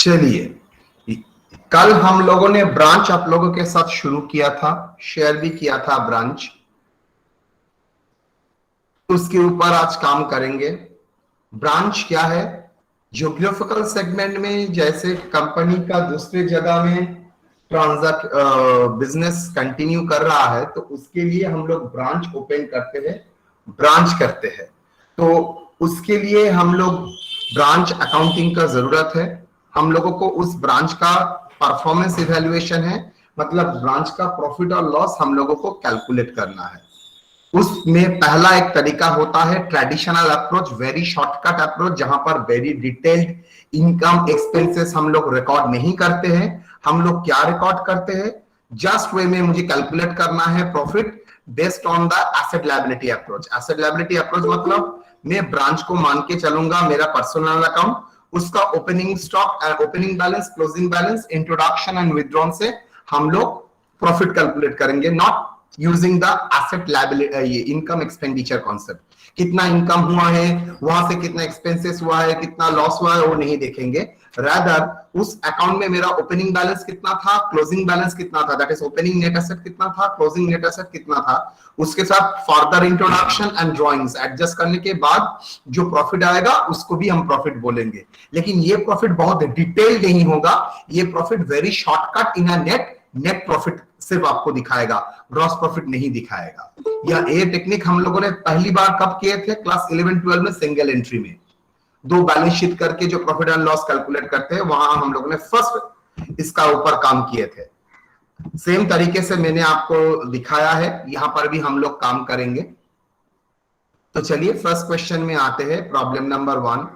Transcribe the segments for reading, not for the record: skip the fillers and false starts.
चलिए, कल हम लोगों ने ब्रांच आप लोगों के साथ शुरू किया था, शेयर भी किया था ब्रांच, उसके ऊपर आज काम करेंगे। ब्रांच क्या है? ज्योग्राफिकल सेगमेंट में जैसे कंपनी का दूसरे जगह में ट्रांजैक्ट बिजनेस कंटिन्यू कर रहा है, तो उसके लिए हम लोग ब्रांच ओपन करते हैं, ब्रांच करते हैं। तो उसके लिए हम लोग ब्रांच अकाउंटिंग का जरूरत है। हम लोगों को उस ब्रांच का परफॉर्मेंस इवैल्यूएशन है, मतलब ब्रांच का प्रॉफिट और लॉस हम लोगों को कैलकुलेट करना है। उसमें पहला एक तरीका होता है traditional approach, very shortcut approach, जहां पर वेरी डिटेल्ड इनकम एक्सपेंसेस हम लोग रिकॉर्ड नहीं करते हैं। हम लोग क्या रिकॉर्ड करते हैं? जस्ट वे में मुझे कैलकुलेट करना है profit based on the asset liability approach. Asset liability approach मतलब मैं ब्रांच को मान के चलूंगा मेरा पर्सनल अकाउंट, उसका opening stock, opening balance, closing balance, introduction and withdrawn से हम लोग प्रॉफिट कैलकुलेट करेंगे, not using the asset liability income expenditure concept. कितना इनकम हुआ है, वहां से कितना एक्सपेंसेस हुआ है, कितना लॉस हुआ है, वो नहीं देखेंगे। रादर उस अकाउंट में मेरा ओपनिंग बैलेंस कितना था, क्लोजिंग बैलेंस कितना था, that is opening net asset कितना था, क्लोजिंग नेट एसेट कितना था, उसके साथ further introduction and drawings adjust करने के बाद जो प्रॉफिट आएगा उसको भी हम प्रॉफिट बोलेंगे। लेकिन ये प्रॉफिट बहुत डिटेल नहीं होगा, ये प्रॉफिट वेरी शॉर्टकट इन अ नेट प्रॉफिट सिर्फ आपको दिखाएगा, ग्रॉस प्रॉफिट नहीं दिखाएगा। ये टेक्निक हम लोगों ने पहली बार कब किए थे? क्लास 11-12 में, सिंगल एंट्री में दो बैलेंस शीट करके जो प्रॉफिट एंड लॉस कैलकुलेट करते हैं, वहां हम लोगों ने फर्स्ट इसका ऊपर काम किए थे। सेम तरीके से मैंने आपको दिखाया है, यहां पर भी हम लोग काम करेंगे। तो चलिए फर्स्ट क्वेश्चन में आते हैं। Problem number 1,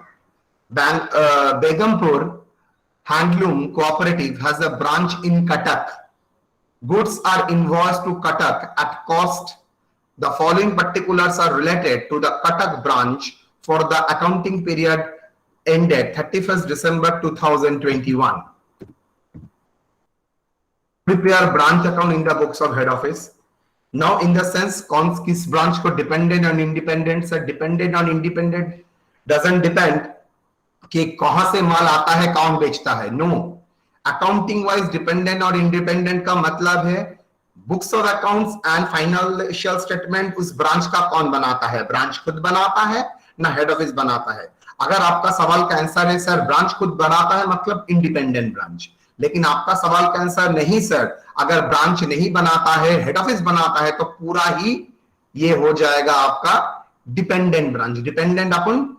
Begampur handloom cooperative has a branch in Cuttack. Goods are invoiced to Cuttack at cost. The following particulars are related to the Cuttack branch for the accounting period ended 31st December 2021. Prepare branch account in the books of head office. Now in the sense किस branch को dependent and independent से, dependent and independent doesn't depend कि कहां से माल आता है, कौन बेचता है। नो, अकाउंटिंग वाइज डिपेंडेंट और इंडिपेंडेंट का मतलब है books of accounts and financial statement उस ब्रांच का कौन बनाता है? ब्रांच खुद बनाता है ना हेड ऑफिस बनाता है? अगर आपका सवाल का आंसर है सर ब्रांच खुद बनाता है, मतलब इंडिपेंडेंट ब्रांच। लेकिन आपका सवाल का आंसर नहीं सर, अगर ब्रांच नहीं बनाता है, हेड ऑफिस बनाता है, तो पूरा ही ये हो जाएगा आपका dependent branch, dependent upon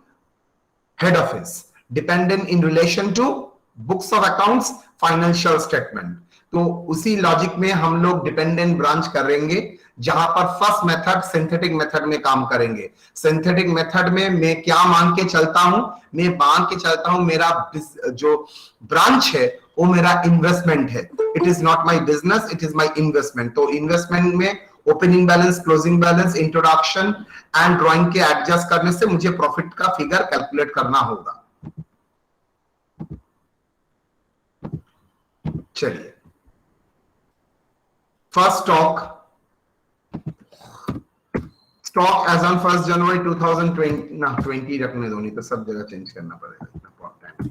head office, dependent in relation to books of accounts, financial statement. तो उसी लॉजिक में हम लोग डिपेंडेंट ब्रांच करेंगे, जहां पर फर्स्ट मेथड सिंथेटिक मेथड में काम करेंगे। सिंथेटिक मेथड में मैं क्या मान के चलता हूं? मैं मान के चलता हूं मेरा जो ब्रांच है वो मेरा इन्वेस्टमेंट है। It is not my business, it is my investment. तो इन्वेस्टमेंट में opening balance, closing balance, introduction and drawing के एडजस्ट करने से मुझे प्रॉफिट का फिगर कैलकुलेट करना होगा। चलिए, first stock as on 1 January 2020 ना 20 रखने दो, नहीं तो सब जगह चेंज करना पड़ेगा, इतना time.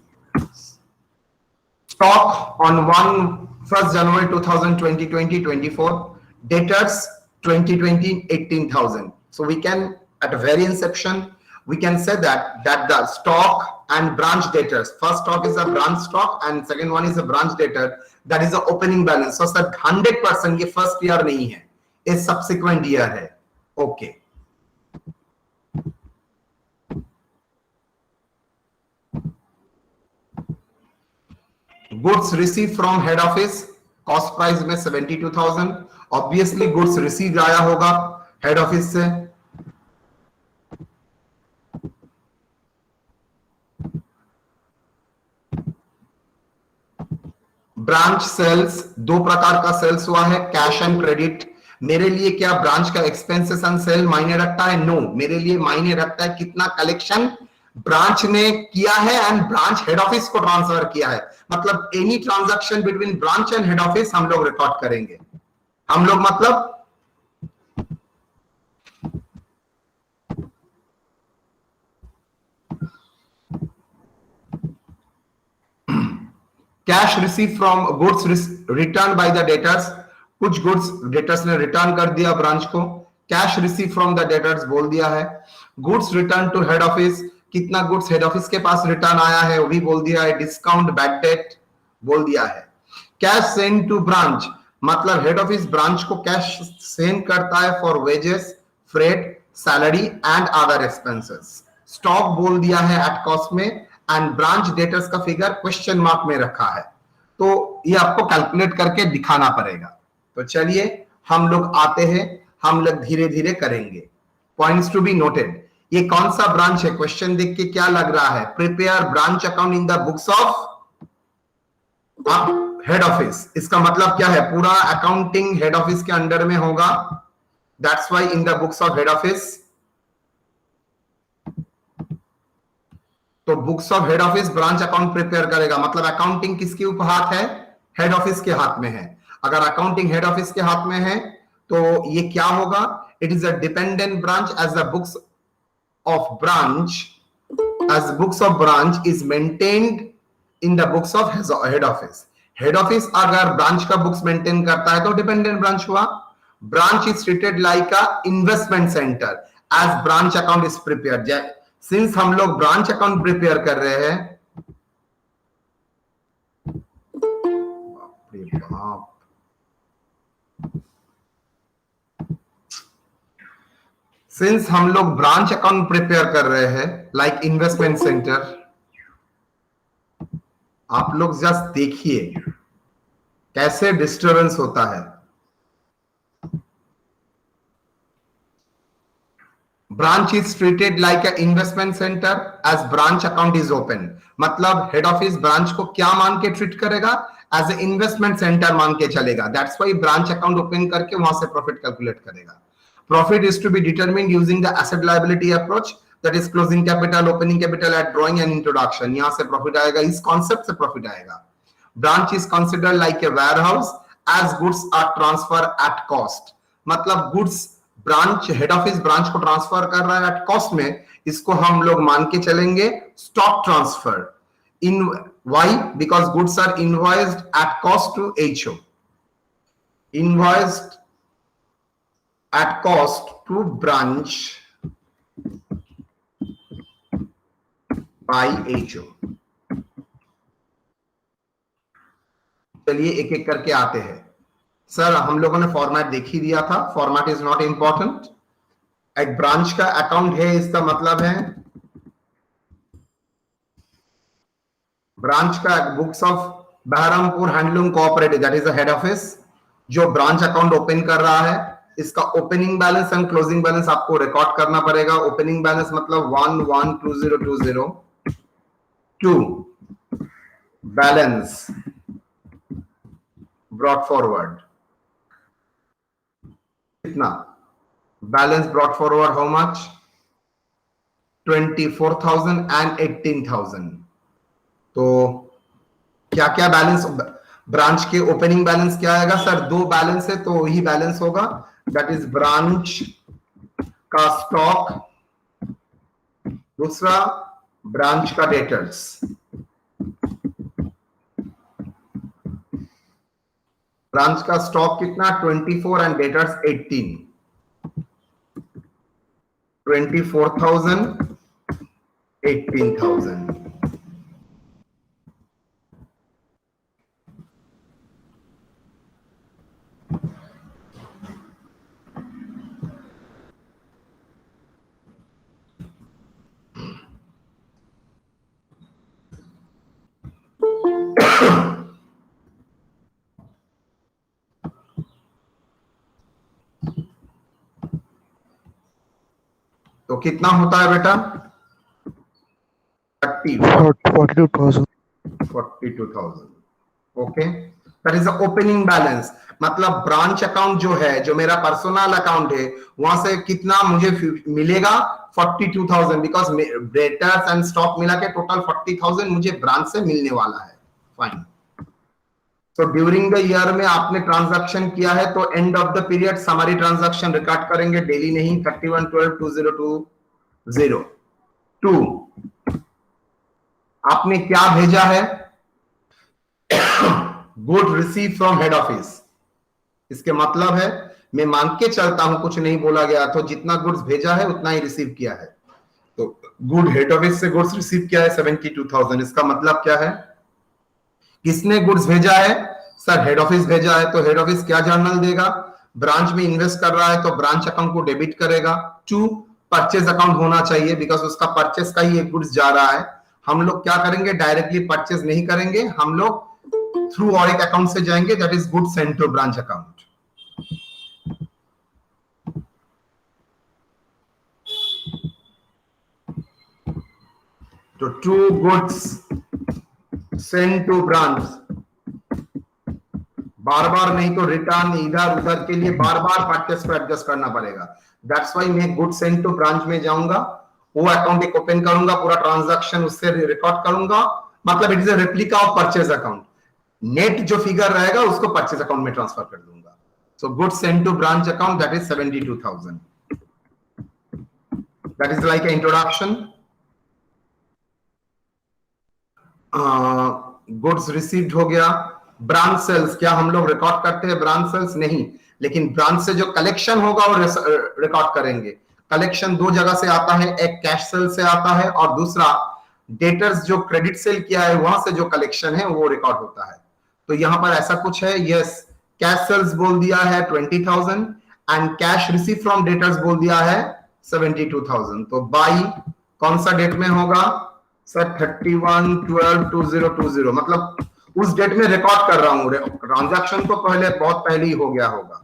Stock on 1 January 2020-2024, debtors 2020 18,000. So we can at a very inception we can say that the stock and branch debtors, first stock is a branch stock and second one is a branch debtor, that is the opening balance. So sir 100% ये first year नहीं है, ये subsequent year है। Okay, goods receive from head office, cost price में 72,000। Obviously goods receive आया होगा head office से। Branch sales, दो प्रकार का सेल्स हुआ है, कैश एंड क्रेडिट। मेरे लिए क्या ब्रांच का एक्सपेंसेस एंड सेल मायने रखता है? नो, मेरे लिए मायने रखता है कितना कलेक्शन ब्रांच ने किया है एंड ब्रांच हेड ऑफिस को ट्रांसफर किया है। मतलब any transaction between branch and head office हम लोग रिकॉर्ड करेंगे। हम लोग मतलब cash receive from goods return by the debtors, कुछ गुड्स डेटर्स ने रिटर्न कर दिया ब्रांच को, cash receive from the debtors बोल दिया है। Goods return to head office, कितना गुड्स हेड ऑफिस के पास रिटर्न आया है वो भी बोल दिया है। डिस्काउंट बैड डेट बोल दिया है। कैश सेंड टू ब्रांच, मतलब हेड ऑफिस ब्रांच को कैश सेंड करता है for wages, freight, salary and other expenses. Stock बोल दिया है एट कॉस्ट में, एंड ब्रांच डेटर्स का फिगर क्वेश्चन मार्क में रखा है, तो ये आपको कैलकुलेट करके दिखाना पड़ेगा। तो चलिए हम लोग आते हैं, हम लोग धीरे धीरे करेंगे। पॉइंट्स टू बी नोटेड, ये कौन सा ब्रांच है? क्वेश्चन देख के क्या लग रहा है? Prepare branch account in the books of head office. इसका मतलब क्या है? पूरा अकाउंटिंग हेड ऑफिस के अंडर में होगा, that's why in the books of head office. तो books of head office branch account prepare करेगा, मतलब अकाउंटिंग किसके ऊपर हाथ है? हेड ऑफिस के हाथ में है। अगर अकाउंटिंग हेड ऑफिस के हाथ में है तो ये क्या होगा? It is a dependent branch as the books of branch, as books of branch is maintained in the books of head office. Head office अगर ब्रांच का बुक्स मेंटेन करता है तो डिपेंडेंट ब्रांच हुआ। Branch is treated like a investment centre as branch account is prepare. Since हम लोग branch account prepare कर रहे हैं, सिंस हम लोग ब्रांच अकाउंट प्रिपेयर कर रहे हैं लाइक इन्वेस्टमेंट सेंटर, आप लोग जस्ट देखिए कैसे डिस्टर्बेंस होता है। Branch is treated like a investment centre as branch account is open, मतलब हेड ऑफिस ब्रांच को क्या मान के ट्रीट करेगा? एज ए इन्वेस्टमेंट सेंटर मान के चलेगा। That's why branch account open करके वहां से प्रॉफिट कैलकुलेट करेगा। Profit is to be determined using the asset liability approach, that is closing capital, opening capital at drawing and introduction. यहां से profit आएगा, इस कॉन्सेप्ट से प्रॉफिट आएगा। Branch is considered like a warehouse as goods are transfer at cost, मतलब goods branch head office branch को transfer कर रहा है एट कॉस्ट में, इसको हम लोग मान के चलेंगे stock transfer. In why? Because goods are invoiced at cost to HO, invoiced at cost to branch by HO. चलिए एक एक करके आते हैं। सर हम लोगों ने फॉर्मेट देख ही दिया था, फॉर्मेट इज नॉट इंपॉर्टेंट। एक ब्रांच का अकाउंट है, इसका मतलब है ब्रांच का books of Berhampur handloom cooperative, that is the head office जो ब्रांच अकाउंट ओपन कर रहा है। इसका opening balance and closing balance आपको रिकॉर्ड करना पड़ेगा। ओपनिंग बैलेंस मतलब 112020, 2 बैलेंस ब्रॉट फॉरवर्ड, कितना balance brought forward? How much? 24,000 and 18,000। तो क्या क्या बैलेंस ब्रांच के ओपनिंग बैलेंस क्या आएगा? सर दो बैलेंस है तो वही बैलेंस होगा, दैट इज ब्रांच का स्टॉक, दूसरा ब्रांच का डेटर्स। ब्रांच का स्टॉक कितना? 24 एंड डेटर्स 18, 24,000, 18,000। तो कितना होता है बेटा? 42,000। Okay, that is the opening balance. मतलब ब्रांच अकाउंट जो है, जो मेरा पर्सनल अकाउंट है, वहां से कितना मुझे मिलेगा? 42,000, बिकॉज डेटर्स एंड स्टॉक मिला के टोटल 40,000 मुझे ब्रांच से मिलने वाला है। फाइन। तो ड्यूरिंग द ईयर में आपने ट्रांजैक्शन किया है तो end of the period summary transaction record करेंगे, डेली नहीं। 31/12/2022 आपने क्या भेजा है? Good receive from head office. इसके मतलब है मैं मान के चलता हूं, कुछ नहीं बोला गया तो जितना गुड्स भेजा है उतना ही रिसीव किया है। तो गुड हेड ऑफिस से गुड्स रिसीव किया है 72,000। इसका मतलब क्या है? किसने गुड्स भेजा है? सर हेड ऑफिस भेजा है। तो हेड ऑफिस क्या जर्नल देगा? ब्रांच में इन्वेस्ट कर रहा है तो ब्रांच अकाउंट को डेबिट करेगा। टू परचेज अकाउंट होना चाहिए बिकॉज उसका परचेज का ही एक गुड्स जा रहा है। हम लोग क्या करेंगे? डायरेक्टली परचेज नहीं करेंगे, हम लोग थ्रू और एक अकाउंट से जाएंगे, that is goods send to branch account. तो to goods send to branch, बार बार नहीं तो रिटर्न इधर उधर के लिए बार बार परचेस को एडजस्ट करना पड़ेगा। दैट्स व्हाई मैं गुड सेंड टू ब्रांच में जाऊंगा, वो अकाउंट एक ओपन करूंगा, पूरा ट्रांजैक्शन उससे रिकॉर्ड करूंगा, मतलब it is a replica of purchase account. Net जो फिगर रहेगा उसको परचेज अकाउंट में ट्रांसफर कर दूंगा। So good send to branch account, that is 72,000। That is like a introduction. Goods received हो गया। ब्रांच सेल्स, क्या हम लोग रिकॉर्ड करते हैं ब्रांच सेल्स? नहीं, लेकिन ब्रांच से जो कलेक्शन होगा वो रिकॉर्ड करेंगे। कलेक्शन दो जगह से आता है, एक कैश सेल से आता है और दूसरा डेटर्स जो क्रेडिट सेल किया है वहां से जो कलेक्शन है वो रिकॉर्ड होता है। तो यहां पर ऐसा कुछ है, यस कैश सेल्स बोल दिया है 20,000 and cash receive from debtors बोल दिया है 72,000। तो बाई कौन सा डेट में होगा? सर 31/12/2020, मतलब उस डेट में रिकॉर्ड कर रहा हूं। ट्रांजैक्शन तो पहले बहुत पहले ही हो गया होगा।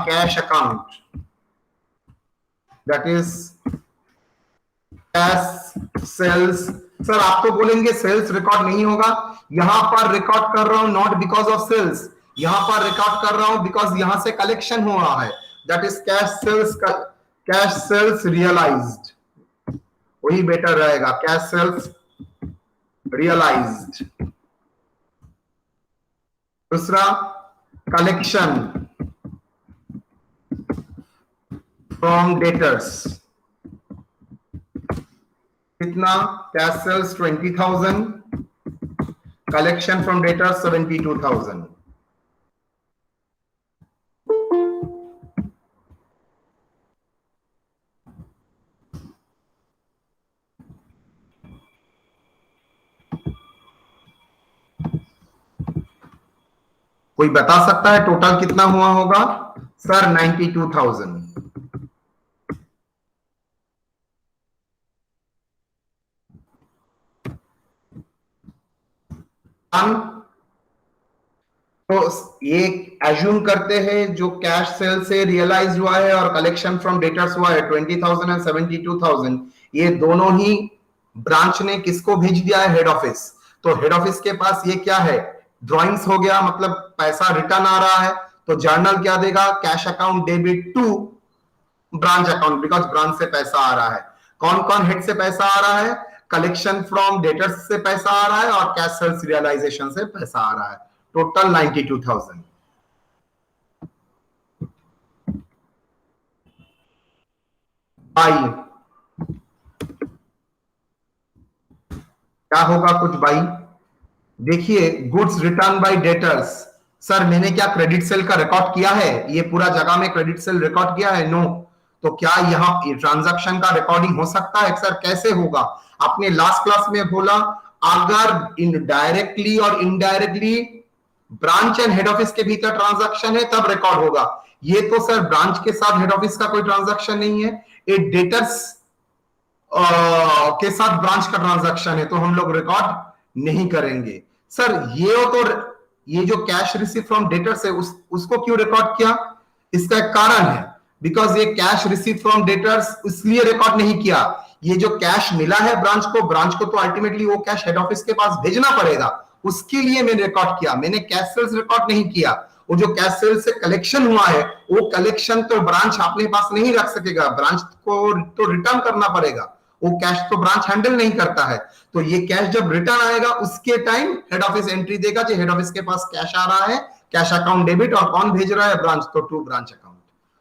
Cash account, that is cash sales. Sir आप तो बोलेंगे सेल्स रिकॉर्ड नहीं होगा, यहां पर रिकॉर्ड कर रहा हूं नॉट बिकॉज ऑफ सेल्स, यहां पर रिकॉर्ड कर रहा हूं बिकॉज यहां से कलेक्शन हो रहा है, that is cash sales realised, वही बेटर रहेगा, कैश सेल्स रियलाइज्ड। दूसरा कलेक्शन फ्रॉम डेटर्स, कितना? Cash sales 20,000, collection from debtors 72,000। कोई बता सकता है टोटल कितना हुआ होगा? सर 92,000। तो ये एज्यूम करते हैं जो कैश सेल से रियलाइज हुआ है और कलेक्शन फ्रॉम डेटर्स हुआ है 20,000 एंड 72,000, ये दोनों ही ब्रांच ने किसको भेज दिया है? Head office. तो हेड ऑफिस के पास ये क्या है? ड्रॉइंग्स हो गया, मतलब पैसा रिटर्न आ रहा है, तो जर्नल क्या देगा? Cash account debit to branch account, because branch से पैसा आ रहा है। कौन कौन हेड से पैसा आ रहा है? कलेक्शन फ्रॉम डेटर्स से पैसा आ रहा है और कैश सेल्स रियलाइजेशन से पैसा आ रहा है। टोटल 92,000। बाई क्या होगा? कुछ बाई, देखिए goods return bye debtors. Sir मैंने क्या क्रेडिट सेल का रिकॉर्ड किया है? ये पूरा जगह में क्रेडिट सेल रिकॉर्ड किया है? नो। तो क्या यहाँ ट्रांजैक्शन का रिकॉर्डिंग हो सकता है? सर कैसे होगा? आपने लास्ट क्लास में बोला अगर डायरेक्टली और indirectly branch and head office के भीतर ट्रांजैक्शन है तब रिकॉर्ड होगा। ये तो सर ब्रांच के साथ हेड ऑफिस का कोई ट्रांजैक्शन नहीं है, ये डेटर्स के साथ ब्रांच का ट्रांजैक्शन है, तो हम लोग रिकॉर्ड नहीं करेंगे। सर ये जो कैश रिसीव फ्रॉम डेटर्स है उसको क्यों रिकॉर्ड किया? इसका एक कारण है, बिकॉज ये कैश रिसीव फ्रॉम डेटर्स इसलिए रिकॉर्ड नहीं किया, ये जो कैश मिला है ब्रांच को तो अल्टीमेटली वो कैश हेड ऑफिस के पास भेजना पड़ेगा, उसके लिए मैंने रिकॉर्ड किया। मैंने कैश सेल्स रिकॉर्ड नहीं किया। वो जो कैश सेल से कलेक्शन हुआ है वो कलेक्शन तो ब्रांच अपने पास नहीं रख सकेगा, ब्रांच को तो रिटर्न करना पड़ेगा, वो कैश तो ब्रांच हैंडल नहीं करता है। तो ये कैश जब रिटर्न आएगा उसके टाइम हेड ऑफिस एंट्री देगा कि हेड ऑफिस के पास कैश आ रहा है, कैश अकाउंट डेबिट, और कौन भेज रहा है? ब्रांच, तो to branch account.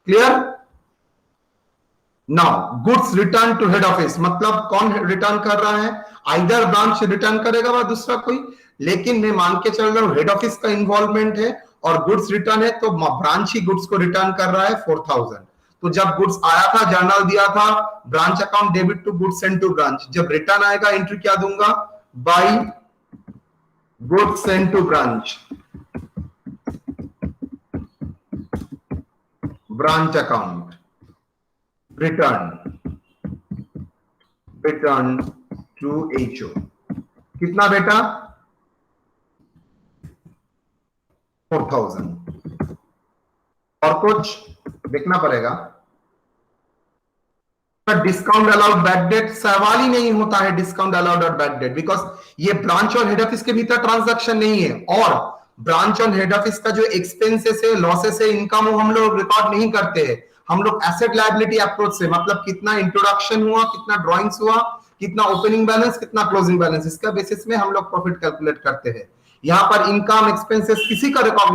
Clear? Now goods return to head office, मतलब कौन रिटर्न कर रहा है? आइदर ब्रांच रिटर्न करेगा या दूसरा कोई। लेकिन मैं मान के चल रहा हूं हेड ऑफिस का इन्वॉल्वमेंट है और गुड्स रिटर्न है, तो ब्रांच ही गुड्स को रिटर्न कर रहा है 4000। तो जब गुड्स आया था, जर्नल दिया था, branch account debit to goods send to branch. जब रिटर्न आएगा, एंट्री क्या दूंगा, by goods send to branch, branch account return to HO. कितना बेटा, 4000। और कुछ देखना पड़ेगा। डिस्काउंट अलाउड बैड डेट सवाल ही नहीं होता है, डिस्काउंट अलाउड और बैड डेट, बिकॉज ये ब्रांच और हेड ऑफिस के भीतर ट्रांजैक्शन नहीं है। और ब्रांच और हेड ऑफिस का जो एक्सपेंसेस है, लॉसेस है, इनकम हम लोग रिकॉर्ड नहीं करते हैं। हम लोग एसेट लायबिलिटी अप्रोच से, मतलब कितना इंट्रोडक्शन हुआ, कितना ड्रॉइंग्स हुआ, कितना ओपनिंग बैलेंस, कितना क्लोजिंग बैलेंस, इसका बेसिस में हम लोग प्रॉफिट कैलकुलेट करते हैं। यहां पर इनकम एक्सपेंसेस किसी का रिकॉर्ड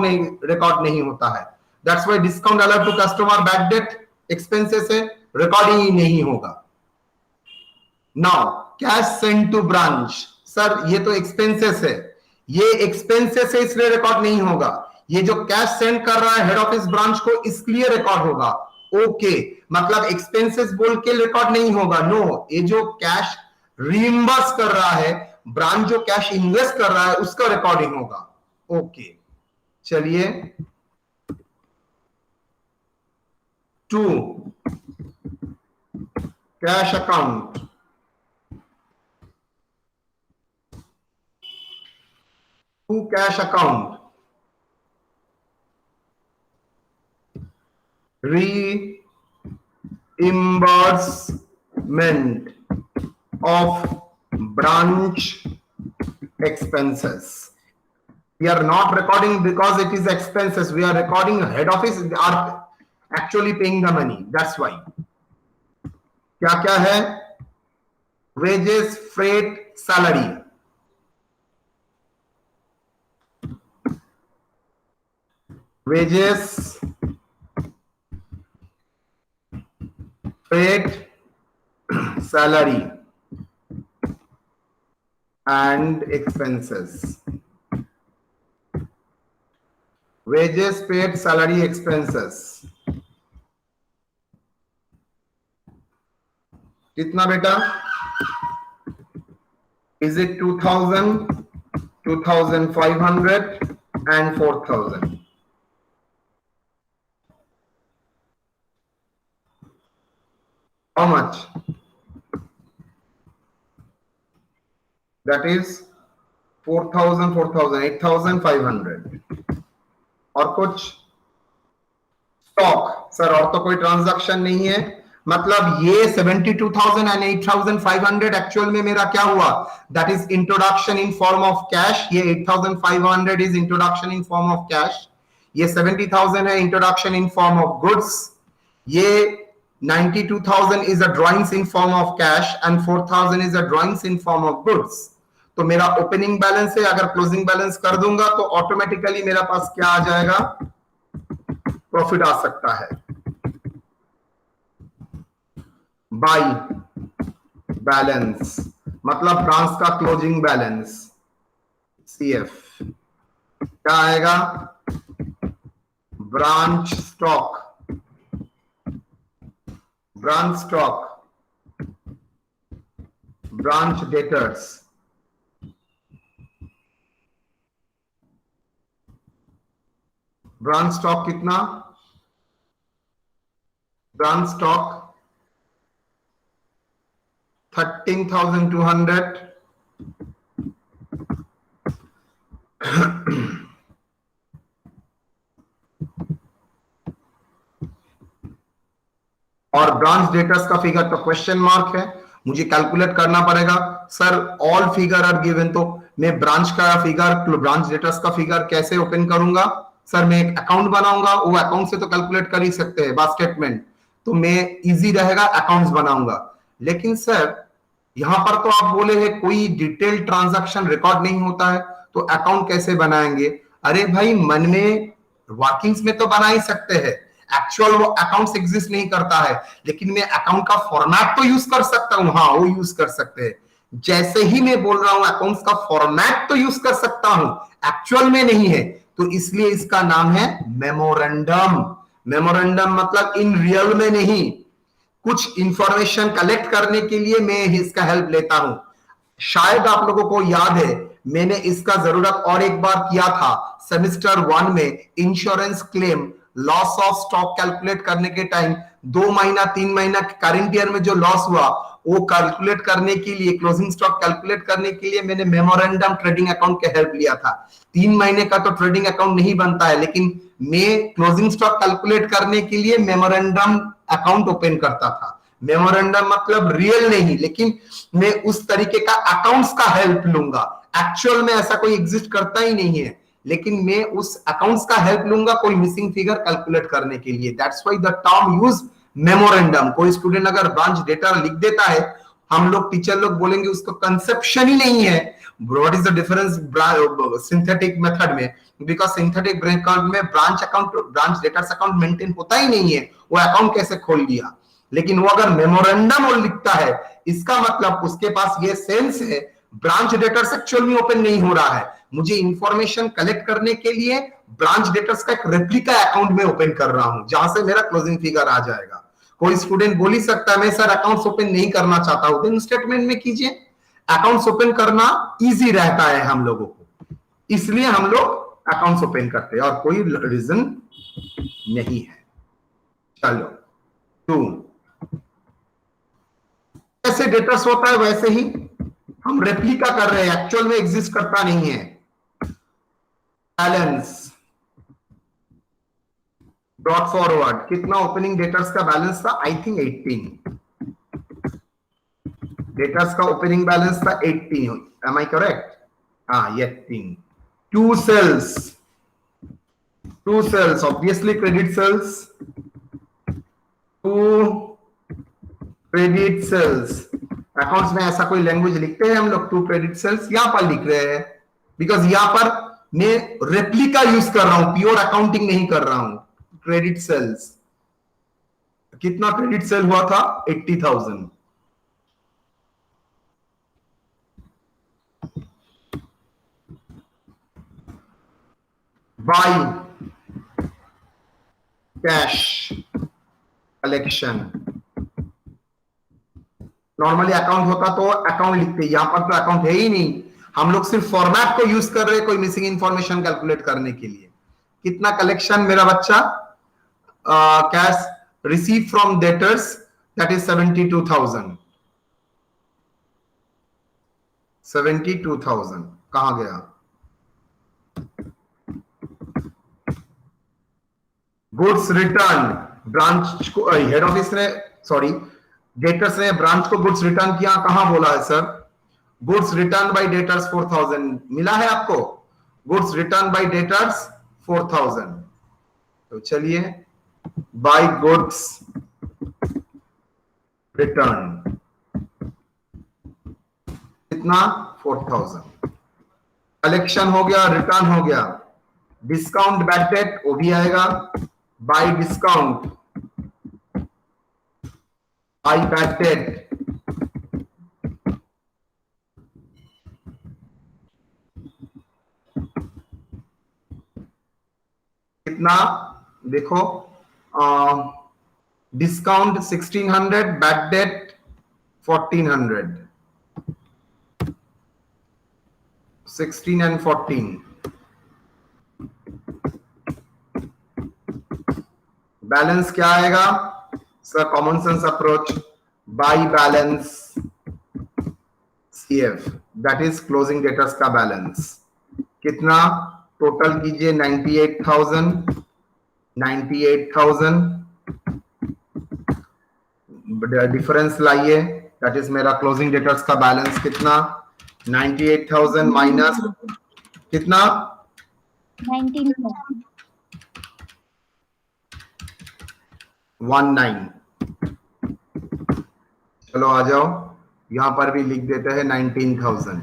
नहीं होता है। That's why discount allowed to customer, bad debt expenses है, रिकॉर्डिंग ही नहीं होगा। Now cash send to branch, sir ये तो एक्सपेंसेस है, ये एक्सपेंसेस है इसलिए रिकॉर्ड नहीं होगा। ये जो कैश सेंड कर रहा है हेड ऑफिस ब्रांच को, इसलिए रिकॉर्ड होगा। ओके, मतलब एक्सपेंसेस बोल के रिकॉर्ड नहीं होगा, नो। ये जो कैश रीइंबर्स कर रहा है ब्रांच, जो कैश इन्वेस्ट कर रहा है, उसका रिकॉर्डिंग होगा। ओके, चलिए 2 cash account, cash account reimbursement of branch expenses. We are not recording because it is expenses, we are recording head office are actually paying the money, that's why। क्या क्या है, wages, freight, salary, wages, freight, salary and expenses। wages, paid, salary, expenses कितना बेटा, is it 2000, 2500 and 4000? How much? That is 4000, 4000, 8500। और कुछ stock, sir और तो कोई ट्रांजैक्शन नहीं है, मतलब ये 72,000 and 8,500 एक्चुअल में मेरा क्या हुआ, that is introduction in form of cash. ये 8,500 is introduction in form of cash, ये 70,000 है introduction in form of goods, ये 92,000 is a drawings in form of cash and 4,000 is a drawings in form of goods। तो मेरा opening balance है, अगर closing balance कर दूंगा तो ऑटोमेटिकली मेरा पास क्या आ जाएगा, प्रॉफिट आ सकता है बाय बैलेंस, मतलब ब्रांच का क्लोजिंग बैलेंस सीएफ क्या आएगा, branch stock, branch stock, branch debtors, branch stock कितना, branch stock 13,200 और ब्रांच डेटर्स का फिगर तो क्वेश्चन मार्क है, मुझे कैलकुलेट करना पड़ेगा। Sir all figure are given, तो मैं ब्रांच का फिगर, ब्रांच डेटर्स का फिगर कैसे ओपन करूंगा, सर मैं एक अकाउंट बनाऊंगा, वो अकाउंट से तो कैलकुलेट कर ही सकते हैं बाय स्टेटमेंट, तो मैं इजी रहेगा अकाउंट्स बनाऊंगा। लेकिन सर यहां पर तो आप बोले हैं कोई डिटेल ट्रांजैक्शन रिकॉर्ड नहीं होता है, तो अकाउंट कैसे बनाएंगे। अरे भाई मन में वर्किंग्स में तो बना ही सकते हैं, एक्चुअल वो अकाउंट्स एग्जिस्ट नहीं करता है, लेकिन मैं अकाउंट का फॉर्मेट तो यूज कर सकता हूं, हाँ वो यूज कर सकते हैं। जैसे ही मैं बोल रहा हूं अकाउंट्स का फॉर्मेट तो यूज कर सकता हूं, एक्चुअल में नहीं है, तो इसलिए इसका नाम है मेमोरेंडम। मेमोरेंडम मतलब इन रियल में नहीं, कुछ इंफॉर्मेशन कलेक्ट करने के लिए मैं इसका हेल्प लेता हूं। शायद आप लोगों को याद है मैंने इसका जरूरत और एक बार किया था सेमेस्टर 1 में, insurance claim loss of stock calculate करने के टाइम 2 महीना 3 महीना करंट ईयर में जो लॉस हुआ वो कैलकुलेट करने के लिए, क्लोजिंग स्टॉक कैलकुलेट करने के लिए मैंने मेमोरेंडम ट्रेडिंग अकाउंट के हेल्प लिया था। 3 महीने का तो ट्रेडिंग अकाउंट नहीं बनता है, लेकिन मैं क्लोजिंग स्टॉक कैलकुलेट करने के लिए मेमोरेंडम अकाउंट ओपन करता था। मेमोरेंडम मतलब रियल नहीं, लेकिन मैं उस तरीके का अकाउंट्स का हेल्प लूंगा। एक्चुअल में ऐसा कोई एग्जिस्ट करता ही नहीं है, लेकिन मैं उस अकाउंट्स का हेल्प लूंगा कोई मिसिंग फिगर कैलकुलेट करने के लिए। That's why the term use memorandum. कोई स्टूडेंट अगर ब्रांच डेटा लिख देता है, हम लोग टीचर लोग बोलेंगे उसको कंसेप्शन ही नहीं है। What is the difference synthetic method में, बिकॉज सिंथेटिक अकाउंट में branch account, branch debtors account maintain होता ही नहीं है, वो अकाउंट कैसे खोल दिया। लेकिन वो अगर मेमोरेंडम और लिखता है, इसका मतलब उसके पास ये सेंस है ब्रांच डेटर्स एक्चुअल में ओपन नहीं हो रहा है, मुझे इंफॉर्मेशन कलेक्ट करने के लिए ब्रांच डेटर्स का एक रेप्लिका अकाउंट में ओपन कर रहा हूं, जहां से मेरा क्लोजिंग फिगर आ जाएगा। कोई स्टूडेंट बोल ही सकता है मैं सर अकाउंट्स ओपन नहीं करना चाहता हूं, देन स्टेटमेंट में कीजिए। अकाउंट्स ओपन करना इजी रहता है हम लोगों को, इसलिए हम लोग अकाउंट्स ओपन करते हैं और कोई रीजन नहीं है। चलो 2, जैसे डेटर्स होता है वैसे ही हम रेप्लिका कर रहे हैं, एक्चुअल में एग्जिस्ट करता नहीं है। बैलेंस ब्रॉट फॉरवर्ड, कितना ओपनिंग डेटर्स का बैलेंस था? आई थिंक 18 डेटर्स का ओपनिंग बैलेंस था 18, एम आई करेक्ट? हाँ ये 18। 2 sales obviously credit sales, 2 credit sales. Accounts में ऐसा कोई लैंग्वेज लिखते हैं हम लोग 2 क्रेडिट सेल्स? यहां पर लिख रहे हैं बिकॉज यहां पर मैं रेप्लिका यूज कर रहा हूं, प्योर अकाउंटिंग नहीं कर रहा हूं। क्रेडिट सेल्स, कितना क्रेडिट सेल हुआ था? 80,000। By cash collection, normally account होता तो अकाउंट लिखते, यहां पर तो अकाउंट है ही नहीं, हम लोग सिर्फ फॉर्मेट को यूज कर रहे हैं कोई मिसिंग इंफॉर्मेशन कैलकुलेट करने के लिए। कितना कलेक्शन मेरा बच्चा? Cash receive from debtors, that is 72,000। 72,000 कहां गया? गुड्स रिटर्न, ब्रांच को हेड ऑफिस ने, सॉरी डेटर्स ने ब्रांच को गुड्स रिटर्न किया, कहां बोला है sir? Goods return bye debtors 4,000 मिला है आपको? Goods return bye debtors 4,000। तो चलिए बाय गुड्स रिटर्न कितना? 4,000। कलेक्शन हो गया, रिटर्न हो गया। डिस्काउंट बैड डेट वो भी आएगा, bye discount, by bad debt, कितना देखो, discount 1600, bad debt 1400, 16 and 14। Balance क्या आएगा sir? Common sense approach, by balance CF, that is closing debtors का बैलेंस। कितना टोटल कीजिए? 98,000, 98,000 डिफरेंस लाइए, दैट इज मेरा क्लोजिंग डेटर्स का बैलेंस। कितना? 98,000 माइनस कितना? 19,000। 19। चलो आ जाओ, यहां पर भी लिख देते हैं 19,000।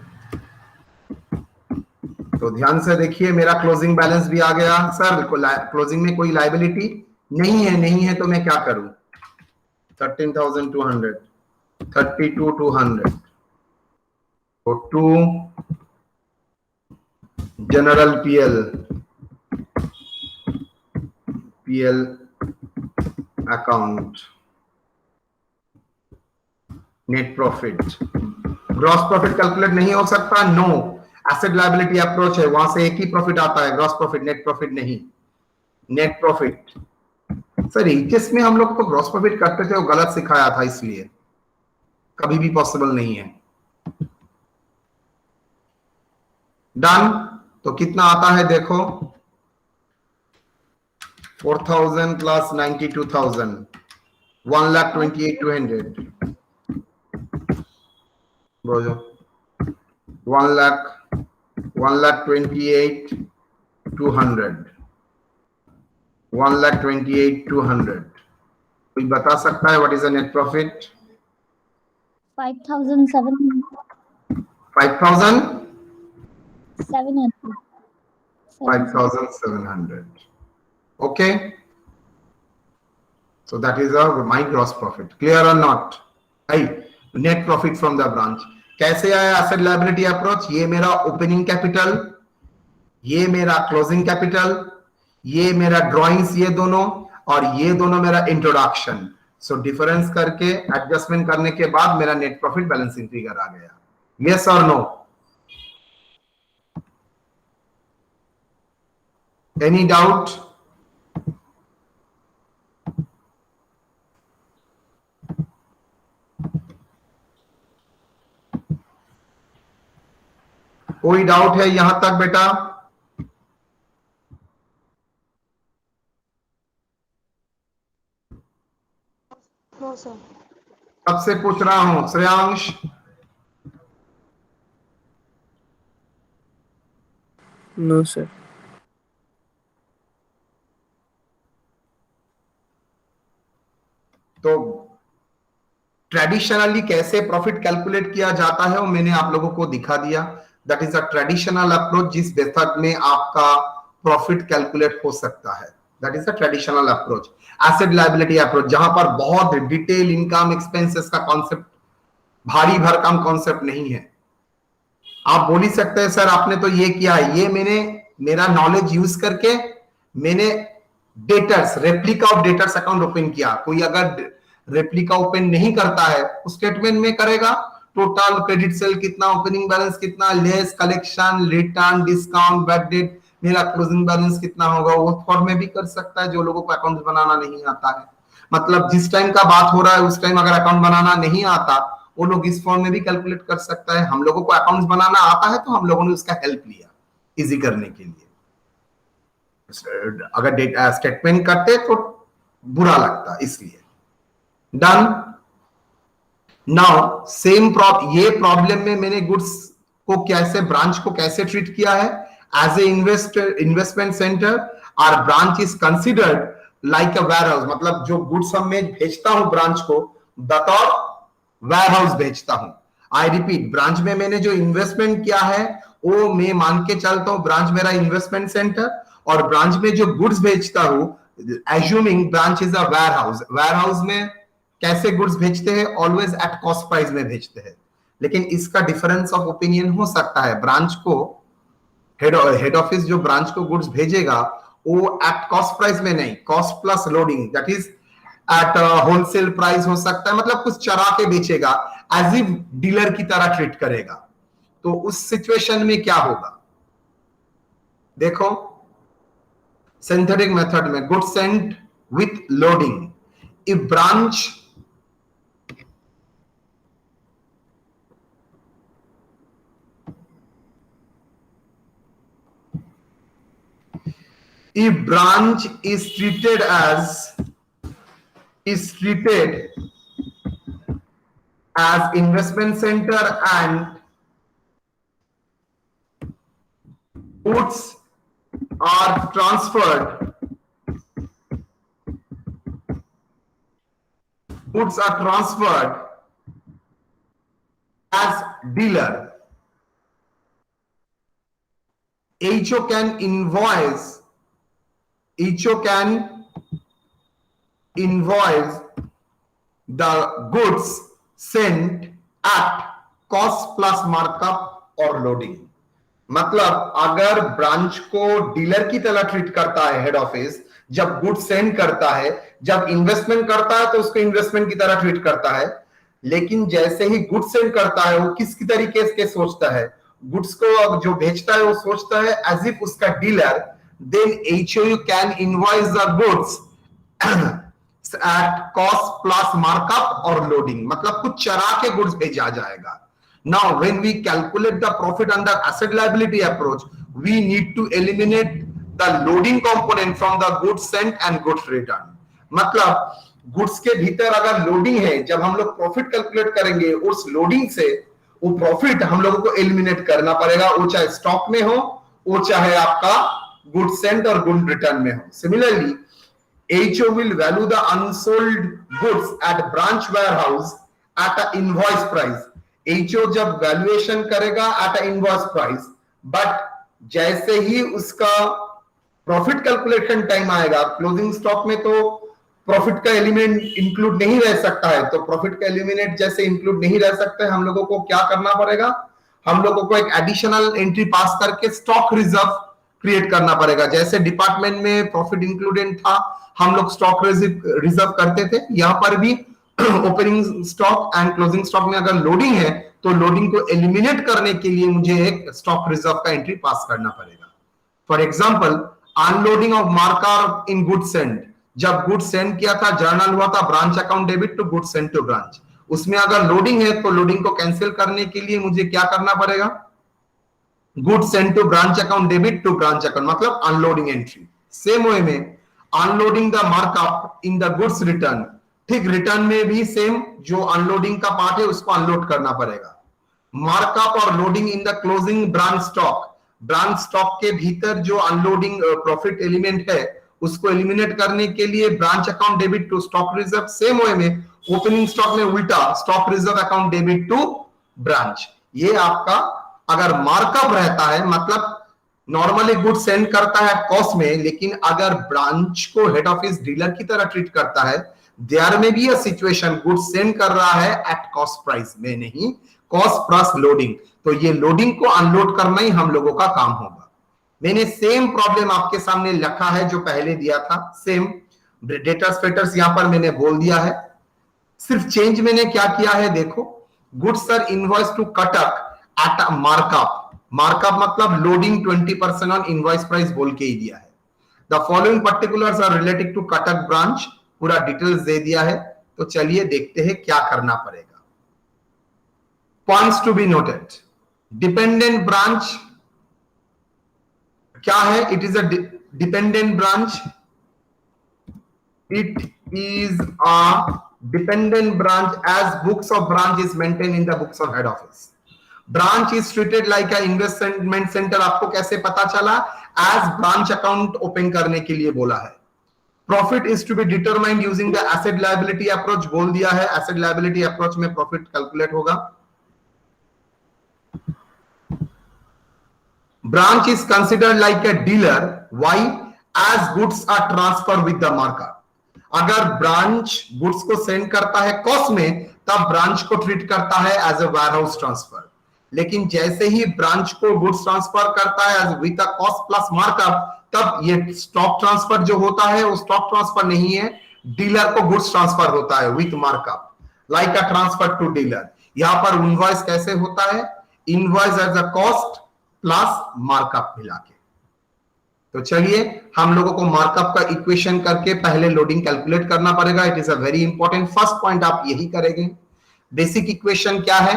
तो ध्यान से देखिए मेरा क्लोजिंग बैलेंस भी आ गया। सर क्लोजिंग में कोई लायबिलिटी नहीं है, नहीं है तो मैं क्या करूं? 13,200, 32,200, Go to general PL account, net profit, gross profit calculate नहीं हो सकता, नो, एसेट लायबिलिटी अप्रोच है, वहां से एक ही प्रॉफिट आता है, ग्रॉस प्रॉफिट, नेट प्रॉफिट नहीं। नेट प्रॉफिट सर एचएस में हम लोग तो ग्रॉस प्रॉफिट करते थे, वो गलत सिखाया था, इसलिए कभी भी पॉसिबल नहीं है। डन। तो कितना आता है देखो, 4000 प्लस 92,000, 1,28,200, बोलो 1,28,200, 1,28,200। कोई बता सकता है what is the net profit? 5,700. 5,700. Okay. So that is my gross profit. Clear or not? Net profit from the branch. कैसे आया एसेट लायबिलिटी अप्रोच? ये मेरा ओपनिंग कैपिटल, ये मेरा क्लोजिंग कैपिटल, ये मेरा ड्रॉइंग्स, ये दोनों, और ये दोनों मेरा इंट्रोडक्शन। सो डिफरेंस करके एडजस्टमेंट करने के बाद मेरा नेट प्रॉफिट बैलेंसिंग फिगर आ गया। यस और नो? Any doubt? कोई डाउट है यहां तक बेटा? No sir. सबसे पूछ रहा हूं, श्रेयांश। No sir. तो ट्रेडिशनली कैसे प्रॉफिट कैलकुलेट किया जाता है वो मैंने आप लोगों को दिखा दिया। That is a traditional approach, जिस मेथड में आपका प्रॉफिट कैलकुलेट हो सकता है। That is a traditional approach. Asset liability approach, जहां पर बहुत डिटेल इनकम एक्सपेंसेस का कॉन्सेप्ट, भारी भरकम कॉन्सेप्ट नहीं है। आप बोल ही सकते हैं सर आपने तो ये किया है, ये मैंने मेरा नॉलेज यूज करके मैंने debtors, replica of debtors account open किया। कोई अगर रेप्लिका ओपन नहीं करता है, उस स्टेटमेंट में करेगा टोटल क्रेडिट सेल कितना, ओपनिंग बैलेंस कितना, less collection, return, discount, bad debt, मेरा क्लोजिंग बैलेंस कितना होगा, वो फॉर्म में भी कर सकता है जो लोगों को अकाउंट बनाना नहीं आता है। मतलब जिस टाइम का बात हो रहा है उस टाइम अगर अकाउंट बनाना नहीं आता, वो लोग इस फॉर्म में भी कैलकुलेट कर सकता है। हम लोगों को अकाउंट्स बनाना आता है तो हम लोगों ने उसका हेल्प लिया इजी करने के लिए। अगर डेटा स्टेटमेंट करते तो बुरा लगता, इसलिए। डन। नाउ सेम ये प्रॉब्लम में मैंने गुड्स को कैसे, ब्रांच को कैसे ट्रीट किया है एज ए इन्वेस्टमेंट सेंटर। और branch is considered like a warehouse, मतलब जो गुड्स हम मैं भेजता हूं ब्रांच को, बतौर वेयर हाउस भेजता हूं। आई रिपीट, ब्रांच में मैंने जो इन्वेस्टमेंट किया है वो मैं मान के चलता हूं ब्रांच मेरा इन्वेस्टमेंट सेंटर, और ब्रांच में जो गुड्स भेजता हूं, assuming branch is a warehouse. Warehouse में कैसे गुड्स भेजते हैं? ऑलवेज एट कॉस्ट प्राइस में भेजते हैं। लेकिन इसका डिफरेंस ऑफ ओपिनियन हो सकता है। ब्रांच को हेड ऑफिस जो ब्रांच को गुड्स भेजेगा वो एट कॉस्ट प्राइस में नहीं, cost plus loading, that is at wholesale price हो सकता है, मतलब कुछ चढ़ा के बेचेगा, एज इफ डीलर की तरह ट्रीट करेगा। तो उस सिचुएशन में क्या होगा देखो, सिंथेटिक मेथड में goods Saint with loading, if branch is treated as investment center and goods are transferred as dealer, HO can invoice the goods sent at cost plus markup और loading. मतलब अगर branch को dealer की तरह treat करता है head office, जब goods send करता है, जब इन्वेस्टमेंट करता है तो उसको इन्वेस्टमेंट की तरह ट्रीट करता है, लेकिन जैसे ही गुड्स सेंड करता है वो किसकी तरीके से सोचता है, गुड्स को जो भेजता है वो सोचता है एज इफ उसका dealer, then HOU can invoice the goods at cost plus markup और लोडिंग, मतलब कुछ चरा के गुड्स भेजा जाएगा। Now, when we calculate the profit under asset liability approach, we need to eliminate the loading component from the goods sent and goods returned. मतलब goods के भीतर अगर लोडिंग है, जब हम लोग प्रॉफिट कैलकुलेट करेंगे उस लोडिंग से वो प्रॉफिट हम लोगों को एलिमिनेट करना पड़ेगा, वो चाहे स्टॉक में हो, वो चाहे आपका गुड्स सेंट और गुड रिटर्न में हो। Similarly HO will value the unsold goods at branch warehouse at a invoice price. HO जब वैल्यूएशन करेगा at a invoice price, but जैसे ही उसका प्रॉफिट कैलकुलेशन टाइम आएगा, क्लोजिंग स्टॉक में तो प्रॉफिट का एलिमेंट इंक्लूड नहीं रह सकता है, तो प्रॉफिट का एलिमेंट जैसे इंक्लूड नहीं रह सकता है, हम लोगों को क्या करना पड़ेगा, हम लोगों को एक एडिशनल एंट्री पास करके स्टॉक रिजर्व क्रिएट करना पड़ेगा। जैसे डिपार्टमेंट में प्रॉफिट इंक्लूडेड था, हम लोग स्टॉक रिजर्व करते थे, यहां पर भी opening stock and closing stock में अगर लोडिंग है तो लोडिंग को एलिमिनेट करने के लिए मुझे एक स्टॉक रिजर्व का एंट्री पास करना पड़ेगा। For example, unloading of markup in good send, जब गुड सेंड किया था, जर्नल हुआ था branch account debit to good send to branch, उसमें अगर लोडिंग है तो लोडिंग को कैंसिल करने के लिए मुझे क्या करना पड़ेगा, good send to branch account debit to branch account, मतलब अनलोडिंग एंट्री। सेम वे में unloading the markup in the goods return, ठीक रिटर्न में भी सेम, जो अनलोडिंग का पार्ट है उसको अनलोड करना पड़ेगा। मार्कअप और loading in the closing branch stock, branch stock के भीतर जो अनलोडिंग प्रॉफिट एलिमेंट है उसको एलिमिनेट करने के लिए branch account debit to stock reserve. Same way में ओपनिंग स्टॉक में उल्टा, stock reserve account debit to branch. ये आपका अगर मार्कअप रहता है, मतलब नॉर्मली गुड सेंड करता है कॉस्ट में, लेकिन अगर ब्रांच को हेड ऑफिस डीलर की तरह ट्रीट करता है, देयर में be a situation good send कर रहा है एट कॉस्ट प्राइस में, नहीं कॉस्ट प्लस लोडिंग, तो ये लोडिंग को अनलोड करना ही हम लोगों का काम होगा। मैंने सेम प्रॉब्लम आपके सामने लिखा है जो पहले दिया था, सेम डेटर्स फेटर्स यहां पर मैंने बोल दिया है, सिर्फ चेंज मैंने क्या किया है, देखो, goods are invoice to Cuttack at a markup, markup मतलब लोडिंग 20% ऑन इनवॉइस प्राइस बोल के ही दिया है। The following particulars are related to Cuttack branch, पूरा डिटेल्स दे दिया है, तो चलिए देखते हैं क्या करना पड़ेगा। Points to be noted, dependent branch क्या है, it is a dependent branch, it is a dependent branch as books of branch is maintain in the books of head office. Branch is treated like a investment centre, आपको कैसे पता चला, as branch account open करने के लिए बोला है। Profit is to be determined using the asset liability approach, बोल दिया है, एसेट लायबिलिटी अप्रोच में प्रॉफिट कैलकुलेट होगा। Branch is considered like a dealer, why, as goods are transfer with the markup. अगर ब्रांच गुड्स को send करता है cost में, तब ब्रांच को ट्रीट करता है एज अ वेयरहाउस ट्रांसफर, लेकिन जैसे ही ब्रांच को गुड्स ट्रांसफर करता है as with a cost plus markup, तब ये स्टॉक ट्रांसफर जो होता है वो स्टॉक ट्रांसफर नहीं है, डीलर को गुड्स ट्रांसफर होता है with markup, like a transfer to dealer. यहां पर इनवॉइस कैसे होता है, invoice as a cost plus markup मिला के। तो चलिए हम लोगों को मार्कअप का इक्वेशन करके पहले लोडिंग कैलकुलेट करना पड़ेगा, it is a very important, first point आप यही करेंगे। बेसिक इक्वेशन क्या है,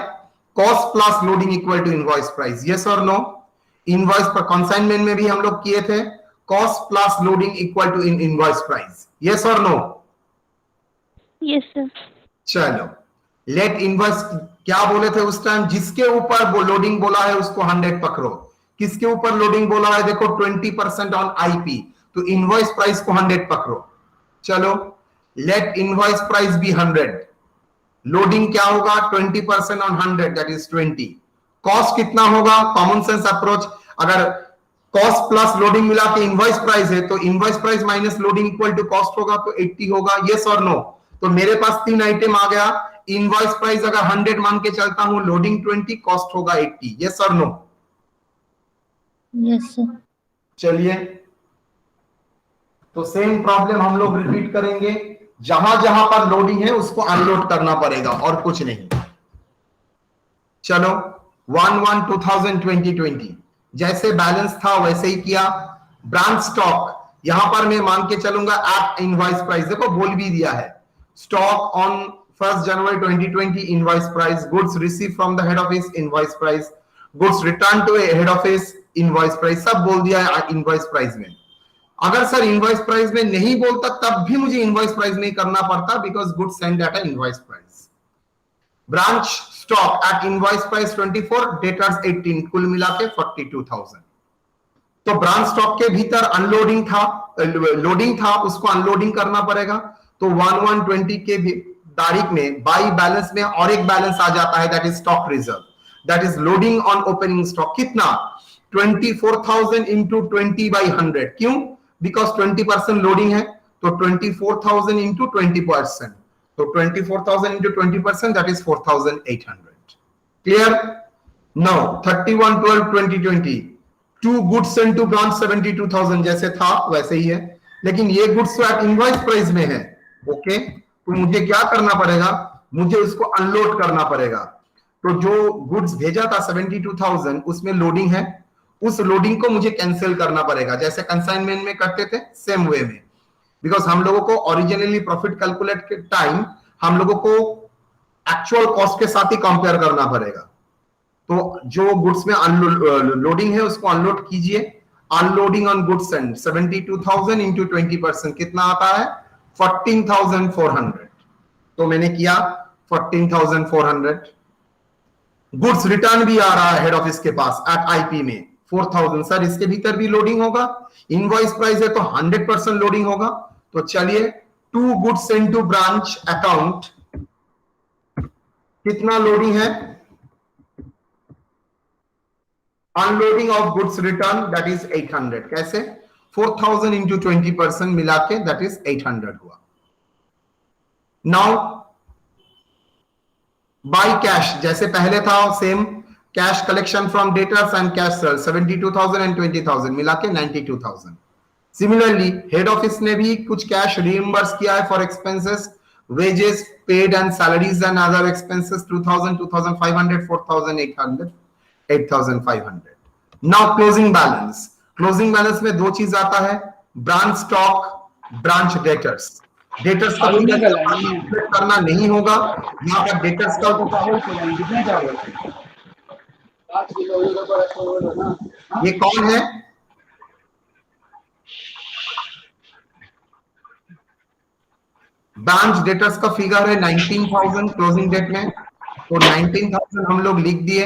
cost plus loading equal to invoice price, yes और नो। इनवॉइस पर कंसाइनमेंट में भी हम लोग किए थे, cost plus loading equal to invoice price, yes और नो। Yes sir. चलो, लेट इनवॉइस क्या बोले थे उस टाइम, जिसके ऊपर वो लोडिंग बोला है उसको 100 पकड़ो, किसके ऊपर लोडिंग बोला है, देखो 20% ऑन आईपी, तो इनवॉइस प्राइस को 100 पकड़ो। चलो, let invoice price be 100, loading क्या होगा, 20% ऑन 100 दैट इज 20, कॉस्ट कितना होगा, कॉमन सेंस अप्रोच, अगर कॉस्ट प्लस लोडिंग मिला के इनवॉइस प्राइस है, तो invoice price minus loading equal to cost होगा, तो 80 होगा, यस और नो। तो मेरे पास 3 आइटम आ गया। इनवॉइस प्राइस अगर 100 मान के चलता हूं, लोडिंग 20, कॉस्ट होगा 80। यस और नो? Yes, sir. चलिए, तो सेम प्रॉब्लम हम लोग रिपीट करेंगे। जहां जहां पर लोडिंग है उसको अनलोड करना पड़ेगा और कुछ नहीं। चलो 1/1/2020 जैसे बैलेंस था वैसे ही किया। ब्रांच स्टॉक यहां पर मैं मान के चलूंगा एट इनवॉइस प्राइस, देखो बोल भी दिया है। Stock on 1 January 2020 invoice price, goods receive from the head office invoice price, goods return to head office invoice price, सब बोल दिया है इनवॉइस प्राइस में। अगर सर इनवॉइस प्राइस में नहीं बोलता तब भी मुझे इनवॉइस प्राइस नहीं करना पड़ता, because goods send at invoice price. Branch stock at invoice price 24, debtors 18, कुल मिला के 42,000। तो ब्रांच स्टॉक के भीतर अनलोडिंग था, लोडिंग था, उसको अनलोडिंग करना पड़ेगा। तो 1/1/20 के तारीख में बाई बैलेंस में और एक बैलेंस आ जाता है, that is stock reserve, that is loading on opening stock. कितना? 24,000 इंटू 20/100। क्यों? बिकॉज 20% लोडिंग है, तो 24,000 इंटू 20%, तो 24,000 into 20%, that is 4,800। Clear? Now 31/12/2020 to goods send to branch 72,000 जैसे था वैसे ही है, लेकिन ये गुड्स तो एट इनवॉइस प्राइस में है। ओके, तो मुझे क्या करना पड़ेगा? मुझे उसको अनलोड करना पड़ेगा। तो जो गुड्स भेजा था 72,000 उसमें लोडिंग है, उस लोडिंग को मुझे कैंसिल करना पड़ेगा, जैसे कंसाइनमेंट में करते थे सेम वे में। बिकॉज हम लोगों को ओरिजिनली प्रॉफिट कैलकुलेट के टाइम हम लोगों को एक्चुअल कॉस्ट के साथ ही कंपेयर करना पड़ेगा। तो जो गुड्स में लोडिंग है उसको अनलोड कीजिए। Unloading on goods and 72,000 into 20% कितना आता है? 14,400। तो मैंने किया 14,400। गुड्स रिटर्न भी आ रहा है हेड ऑफिस के पास एट आईपी में 4,000। सर इसके भीतर भी लोडिंग होगा? इनवॉइस प्राइस है तो 100% लोडिंग होगा। तो चलिए, to goods send to branch account, कितना लोडिंग है? Unloading of goods return, that is 800। कैसे? 4,000 इंटू 20% मिला के दैट इज 800 हुआ। नाउ बाय कैश जैसे पहले था same, cash collection from debtors and cash cell 72,000 and 20,000 मिला के 92,000। सिमिलरली हेड ऑफिस ने भी कुछ कैश रीइंबर्स किया है for expenses, wages paid and salaries and other expenses 2,000, 2,500, 4,800, 8,500। Now closing balance. Closing balance में दो चीज आता है, branch stock, branch debtors. Debtors का करना नहीं होगा, यहाँ पर डेटर्स का ये कौन है? ब्रांच डेटर्स का फिगर है 19,000 क्लोजिंग डेट में, तो 19,000 हम लोग लिख दिए,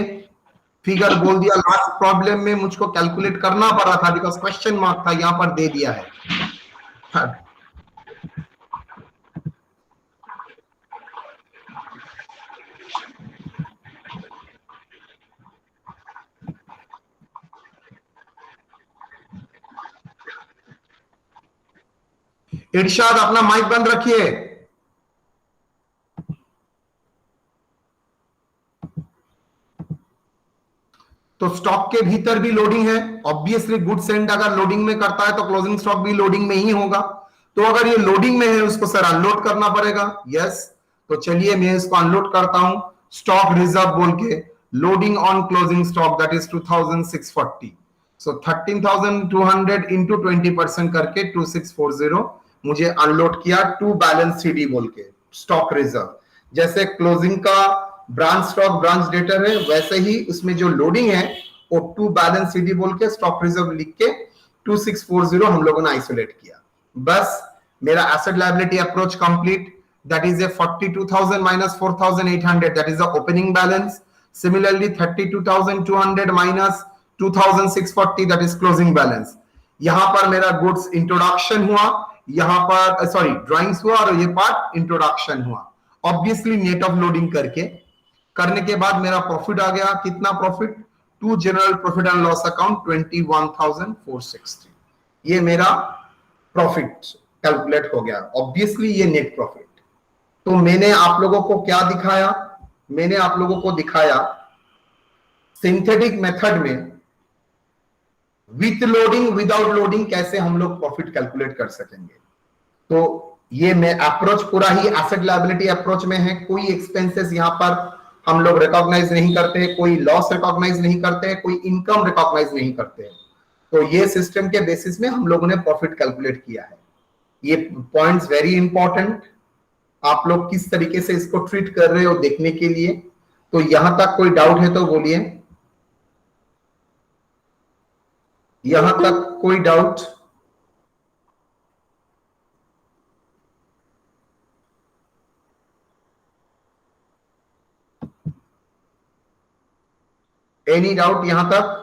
फिगर बोल दिया। लास्ट प्रॉब्लम में मुझको कैलकुलेट करना पड़ा था बिकॉज क्वेश्चन मार्क था, यहां पर दे दिया है। इरशाद अपना माइक बंद रखिए। तो स्टॉक के भीतर भी लोडिंग है, ऑब्वियसली गुड सेंड अगर लोडिंग में करता है तो क्लोजिंग स्टॉक भी लोडिंग में ही होगा। तो अगर ये लोडिंग में है उसको सर अनलोड करना पड़ेगा। यस, तो चलिए मैं इसको अनलोड करता हूं। स्टॉक रिजर्व बोल के loading on closing stock that is 2,640। So 13,200 into 20% करके 2,640 मुझे अनलोड किया टू बैलेंस सीडी बोल के स्टॉक रिजर्व। जैसे क्लोजिंग का ब्रांच स्टॉक ब्रांच डेटर है वैसे ही उसमें जो लोडिंग है वो टू बैलेंस सीडी बोल के स्टॉक रिजर्व लिख के 2,640 हम लोगों ने आइसोलेट किया। बस मेरा asset liability approach complete, that is a 42,000 minus 4,800, that is the opening balance. Similarly 32,200 minus 2,640, that is closing balance. यहां पर मेरा गुड्स इंट्रोडक्शन हुआ, यहां पर सॉरी ड्राइंग्स हुआ और ये पार्ट इंट्रोडक्शन हुआ। ऑब्वियसली नेट ऑफ लोडिंग करने के बाद मेरा प्रॉफिट आ गया। कितना profit? To general profit and loss account 21,460। ये मेरा प्रॉफिट कैलकुलेट हो गया। ऑब्वियसली ये नेट प्रॉफिट। तो मैंने आप लोगों को क्या दिखाया, मैंने आप लोगों को दिखाया सिंथेटिक मेथड में विथ लोडिंग विदाउट लोडिंग कैसे हम लोग प्रॉफिट कैलकुलेट कर सकेंगे। तो ये मैं अप्रोच पूरा ही एसेट लायबिलिटी अप्रोच में है। कोई एक्सपेंसेस यहां पर हम लोग रिकॉग्नाइज नहीं करते, कोई लॉस रिकॉग्नाइज नहीं करते, कोई इनकम रिकॉग्नाइज नहीं करते। तो ये सिस्टम के बेसिस में हम लोगों ने प्रॉफिट कैलकुलेट किया है। ये पॉइंट्स वेरी इंपॉर्टेंट, आप लोग किस तरीके से इसको ट्रीट कर रहे हो देखने के लिए। तो यहां तक कोई डाउट है तो बोलिए, यहां तक कोई डाउट? एनी डाउट यहां तक?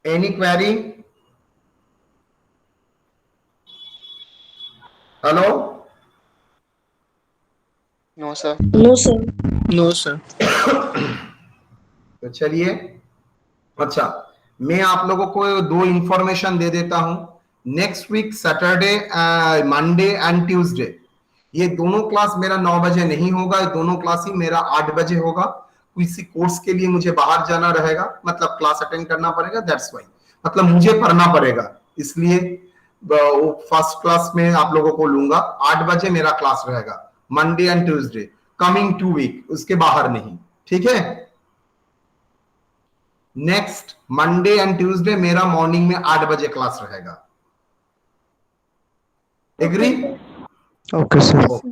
Any query? Hello? No sir. No, sir. No, sir. तो चलिए, अच्छा मैं आप लोगों को दो इंफॉर्मेशन दे देता हूं। Next week Saturday, Monday and Tuesday, ये दोनों क्लास मेरा 9 बजे नहीं होगा, ये दोनों क्लास ही मेरा 8 बजे होगा। किसी कोर्स के लिए मुझे बाहर जाना रहेगा, मतलब क्लास अटेंड करना पड़ेगा, दैट्स वाई, मतलब मुझे पढ़ना पड़ेगा, इसलिए फर्स्ट क्लास में आप लोगों को लूंगा। 8 बजे मेरा क्लास रहेगा, Monday and Tuesday, coming 2 week, उसके बाहर नहीं, ठीक है। नेक्स्ट मंडे एंड ट्यूसडे मेरा मॉर्निंग में 8 बजे क्लास रहेगा। एग्री? Okay sir. ओके।